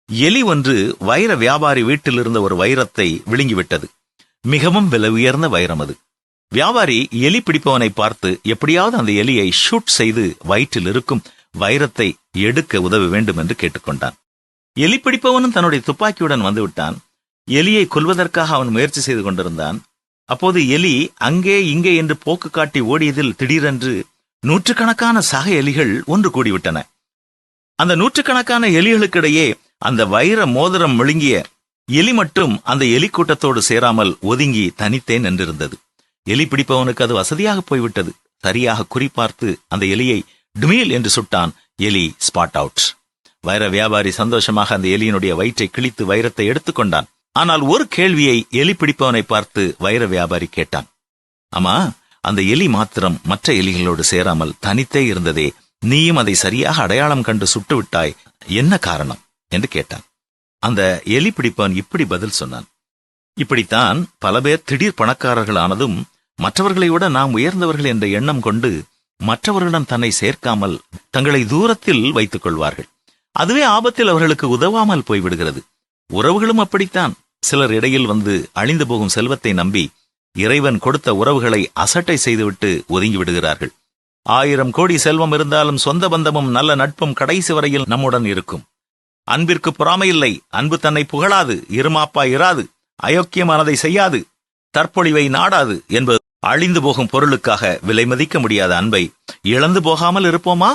எலி ஒன்று வைர வியாபாரி வீட்டில் இருந்த ஒரு வைரத்தை விழுங்கிவிட்டது. மிகவும் விலை உயர்ந்த வைரம் அது. வியாபாரி எலி பிடிப்பவனை பார்த்து எப்படியாவது அந்த எலியை ஷூட் செய்து வயிற்றில் இருக்கும் வைரத்தை எடுக்க உதவ வேண்டும் என்று கேட்டுக்கொண்டான். எலி பிடிப்பவனும் தன்னுடைய துப்பாக்கியுடன் வந்துவிட்டான். எலியை கொல்வதற்காக அவன் முயற்சி செய்து கொண்டிருந்தான். அப்போது எலி அங்கே இங்கே என்று போக்கு காட்டி ஓடியதில் திடீரென்று நூற்றுக்கணக்கான சக எலிகள் ஒன்று கூடிவிட்டன. அந்த நூற்றுக்கணக்கான எலிகளுக்கிடையே அந்த வைர மோதிரம் விழுங்கிய எலி மட்டும் அந்த எலி கூட்டத்தோடு சேராமல் ஒதுங்கி தனித்தே நின்றிருந்தது. எலி பிடிப்பவனுக்கு அது வசதியாக போய்விட்டது. சரியாக குறிப்பார்த்து அந்த எலியை டுமீல் என்று சுட்டான். எலி ஸ்பாட் அவுட். வைர வியாபாரி சந்தோஷமாக அந்த எலியினுடைய வயிற்றை கிழித்து வைரத்தை எடுத்துக்கொண்டான். ஆனால் ஒரு கேள்வியை எலி பிடிப்பவனை பார்த்து வைர வியாபாரி கேட்டான். ஆமா, அந்த எலி மாத்திரம் மற்ற எலிகளோடு சேராமல் தனித்தே இருந்ததே, நீயும் அதை சரியாக அடையாளம் கண்டு சுட்டுவிட்டாய், என்ன காரணம் என்று கேட்டான். அந்த எலி பிடிப்பவன் இப்படி பதில் சொன்னான். இப்படித்தான் பல பேர் திடீர் பணக்காரர்களானதும் மற்றவர்களை விட நாம் உயர்ந்தவர்கள் என்ற எண்ணம் கொண்டு மற்றவர்களிடம் தன்னை சேர்க்காமல் தங்களை தூரத்தில் வைத்துக் கொள்வார்கள். அதுவே ஆபத்தில் அவர்களுக்கு உதவாமல் போய்விடுகிறது. உறவுகளும் அப்படித்தான். சிலர் இடையில் வந்து அழிந்து போகும் செல்வத்தை நம்பி இறைவன் கொடுத்த உறவுகளை அசட்டை செய்துவிட்டு ஒதுங்கி விடுகிறார்கள். 1000 கோடி செல்வம் இருந்தாலும் சொந்த பந்தமும் நல்ல நட்பும் கடைசி வரையில் நம்முடன் இருக்கும். அன்பிற்கு பொறாமையில்லை, அன்பு தன்னை புகழாது, இருமாப்பா இராது, அயோக்கியமானதை செய்யாது, தற்பொழிவை நாடாது என்பது அழிந்து போகும் பொருளுக்காக விலை மதிக்க முடியாத அன்பை இழந்து போகாமல் இருப்போமா?